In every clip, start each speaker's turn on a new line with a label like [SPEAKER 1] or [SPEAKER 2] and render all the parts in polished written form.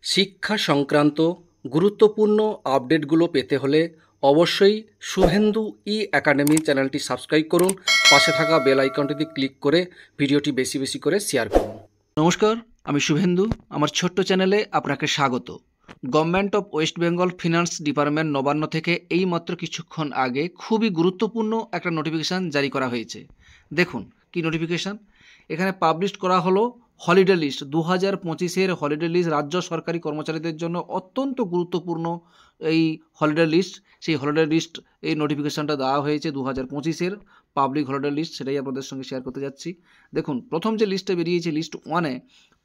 [SPEAKER 1] শিক্ষা সংক্রান্ত গুরুত্বপূর্ণ আপডেটগুলো পেতে হলে অবশ্যই শুভেন্দু একাডেমি চ্যানেলটি সাবস্ক্রাইব করুন। পাশে থাকা বেল আইকনটিতে ক্লিক করে ভিডিওটি বেশি বেশি করে শেয়ার করুন। নমস্কার, আমি শুভেন্দু। আমার ছোট্ট চ্যানেলে আপনাকে স্বাগত। Government of West Bengal finance department Nabanna থেকে এইমাত্র কিছুক্ষণ আগে খুবই গুরুত্বপূর্ণ একটা নোটিফিকেশান জারি করা হয়েছে। দেখুন কি নোটিফিকেশান এখানে পাবলিশ করা হলো। হলিডে লিস্ট 2025-এর হলিডে লিস্ট রাজ্য সরকারি কর্মচারীদের জন্য অত্যন্ত গুরুত্বপূর্ণ এই হলিডে লিস্ট। সেই হলিডে লিস্ট এই নোটিফিকেশানটা দেওয়া হয়েছে 2025-এর পাবলিক হলিডে লিস্ট, সেটাই আপনাদের সঙ্গে শেয়ার করতে যাচ্ছি। দেখুন প্রথম যে লিস্টটা বেরিয়েছে লিস্ট 1-এ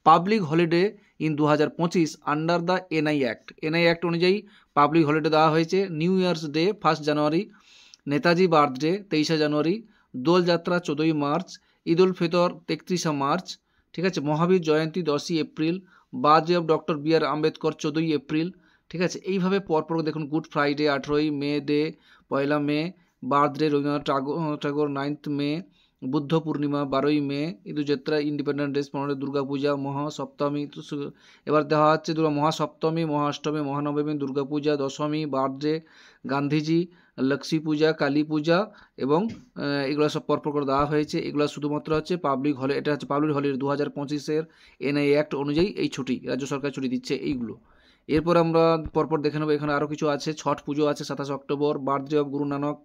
[SPEAKER 1] public holiday in 2025 under the NI act অনুযায়ী পাবলিক হলিডে দেওয়া হয়েছে। New Year's Day 1 January, Netaji birthday 23 January, Doljatra 14 March, Eid ul Fitr 31 March, ঠিক আছে, Mahavir Jayanti 10 April, birthday of doctor B R Ambedkar 14 April, ঠিক আছে। এইভাবে পরপর দেখুন Good Friday 18 May Day, 1 May, birthday Rabindranath Thakur 9 May, Buddha Purnima 12 মে, ঈদুলযাত্রা ইন্ডিপেন্ডেন্স ডে 15, দুর্গাপূজা, মহাসপ্তমী, এবার দেওয়া হচ্ছে মহাসপ্তমী, মহাষ্টমী, মহানবমী, দুর্গাপূজা, দশমী, বার্থডে, গান্ধীজি, লক্ষ্মী পূজা, কালী পূজা এবং এগুলো সব পরপর করে দেওয়া হয়েছে। এগুলো শুধুমাত্র হচ্ছে পাবলিক হলে, এটা হচ্ছে পাবলিক হলিডে 2025-এর এনআই অ্যাক্ট অনুযায়ী এই ছুটি রাজ্য সরকার ছুটি দিচ্ছে এইগুলো। এরপর আমরা পরপর দেখে নেবো, এখানে আরও কিছু আছে। ছট পুজো আছে 27 October, birthday of Guru Nanak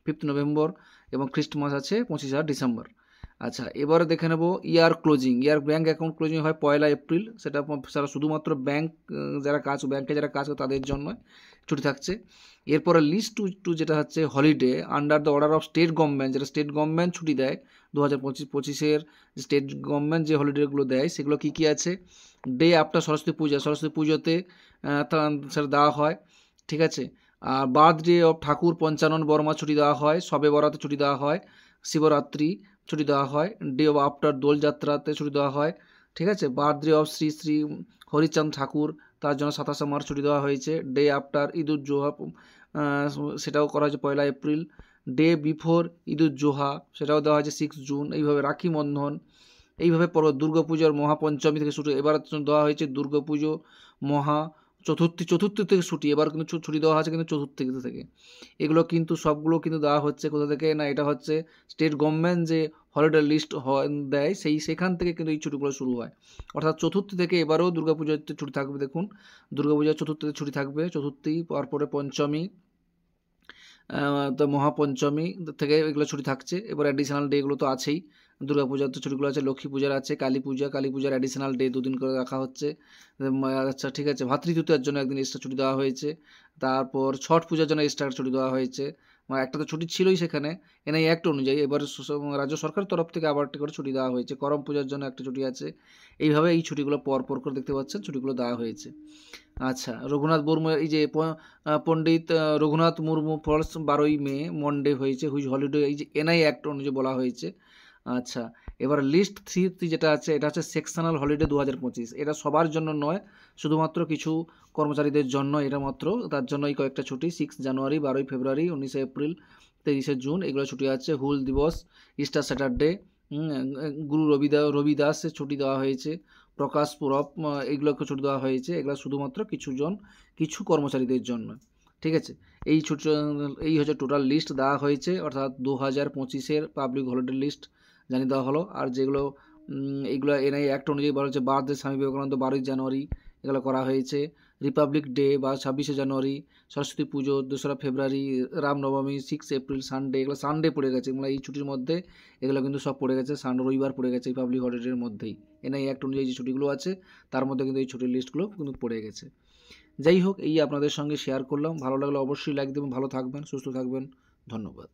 [SPEAKER 1] 5 November এবং খ্রিস্টমাস আছে 25 ডিসেম্বর। আচ্ছা, এবারে দেখে নেব ইয়ার ক্লোজিং। ব্যাঙ্ক অ্যাকাউন্ট ক্লোজিং হয় 1 এপ্রিল, সেটা শুধুমাত্র ব্যাঙ্ক ব্যাংকে যারা কাজ করে তাদের জন্য ছুটি থাকছে। এরপরে লিস্ট টু যেটা হচ্ছে holiday under the order of state government, যেটা স্টেট গভর্নমেন্ট ছুটি দেয় 2025-এর স্টেট গভর্নমেন্ট যে হলিডেগুলো দেয় সেগুলো কী কী আছে। ডে আফটার সরস্বতী পুজোতে সেটা দেওয়া হয়, ঠিক আছে। আর বার্থডে অফ ঠাকুর পঞ্চানন বর্মা ছুটি দেওয়া হয়, শবে বরাতে ছুটি দেওয়া হয়, শিবরাত্রি ছুটি দেওয়া হয়, ডে অফ আফটার দোলযাত্রাতে ছুটি দেওয়া হয়, ঠিক আছে। বার্থডে অফ শ্রী শ্রী হরিচাঁদ ঠাকুর, তার জন্য 27 মার্চ ছুটি দেওয়া হয়েছে। ডে আফটার ঈদুজ্জোহা সেটাও করা হয়েছে 1 এপ্রিল। ডে বিফোর ঈদুজ্জোহা সেটাও দেওয়া হয়েছে 6 জুন। এইভাবে রাখি বন্ধন, এইভাবে পর দুর্গাপুজোর মহাপঞ্চমী থেকে ছুটি এবার দেওয়া হয়েছে। দুর্গাপুজো চতুর্থী থেকে ছুটি, এবার কিন্তু ছুটি দেওয়া হয়েছে কিন্তু চতুর্থী থেকে। এগুলো কিন্তু সবগুলো কিন্তু দেওয়া হচ্ছে কোথা থেকে না, এটা হচ্ছে স্টেট গভর্নমেন্ট যে হলিডে লিস্ট দেয় সেখান থেকে কিন্তু এই ছুটিগুলো শুরু হয়। অর্থাৎ চতুর্থী থেকে এবারেও দুর্গাপুজোতে ছুটি থাকবে। দেখুন দুর্গাপূজার চতুর্থীতে ছুটি থাকবে, চতুর্থী পরপরে পঞ্চমী, তো মহাপঞ্চমী থেকে এগুলো ছুটি থাকছে। এবার অ্যাডিশনাল ডেগুলো তো আছেই, দুর্গাপূজার তো ছুটিগুলো আছে, লক্ষ্মী পূজার আছে, কালী পূজার অ্যাডিশনাল ডে 2 দিন করে রাখা হচ্ছে। আচ্ছা ঠিক আছে, ভাতৃদ্বিতীয়ার জন্য একদিন এক্সট্রা ছুটি দেওয়া হয়েছে। তারপর ছট পূজার জন্য এক্সট্রা ছুটি দেওয়া হয়েছে। একটা তো ছুটি ছিলই সেখানে এনআই অ্যাক্ট অনুযায়ী, এবার রাজ্য সরকারের তরফ থেকে আবার একটা করে ছুটি দেওয়া হয়েছে। করম পূজার জন্য একটা ছুটি আছে। এইভাবে এই ছুটিগুলো পরপর করে দেখতে পাচ্ছেন ছুটিগুলো দেওয়া হয়েছে। আচ্ছা, রঘুনাথ মুর্মু এই যে পণ্ডিত রঘুনাথ মুর্মু ফলস 12 মে মনডে হয়েছে হুইচ হলিডে, এই যে এনআই অ্যাক্ট অনুযায়ী বলা হয়েছে। আচ্ছা, এবার লিস্ট 3 যেটা আছে এটা হচ্ছে সেকশনাল হলিডে 2025। এটা সবার জন্য নয়, শুধুমাত্র কিছু কর্মচারীদের জন্য এটা মাত্র। তার জন্য এই কয়েকটা ছুটি 6 জানুয়ারি, 12 ফেব্রুয়ারি, 19 এপ্রিল, 23 জুন এগুলো ছুটি আছে। হুল দিবস, ইস্টার স্যাটারডে, গুরু রবিদাসের ছুটি দেওয়া হয়েছে, প্রকাশ পুরব এগুলোকে ছুটি দেওয়া হয়েছে। এগুলো শুধুমাত্র কিছু কর্মচারীদের জন্য, ঠিক আছে। এই হচ্ছে টোটাল লিস্ট দেওয়া হয়েছে, অর্থাৎ 2025-এর পাবলিক হলিডে লিস্ট জানিয়ে দেওয়া হলো। আর যেগুলো এইগুলো এনআই অ্যাক্ট অনুযায়ী বলা হচ্ছে, বার্থডে স্বামী বিবেকানন্দ 12 জানুয়ারি এগুলো করা হয়েছে। রিপাবলিক ডে বা 26 জানুয়ারি, সরস্বতী পুজো 2 ফেব্রুয়ারি, রামনবমী 6 এপ্রিল, সানডে, এগুলো সানডে পড়ে গেছে। এগুলো এই ছুটির মধ্যে এগুলো কিন্তু সব পড়ে গেছে, রবিবার পড়ে গেছে এই পাবলিক হলিডের মধ্যেই। এনআই অ্যাক্ট অনুযায়ী যে ছুটিগুলো আছে তার মধ্যে কিন্তু এই ছুটির লিস্টগুলো কিন্তু পড়ে গেছে। যাই হোক, এই আপনাদের সঙ্গে শেয়ার করলাম। ভালো লাগলে অবশ্যই লাইক দেবেন। ভালো থাকবেন, সুস্থ থাকবেন, ধন্যবাদ।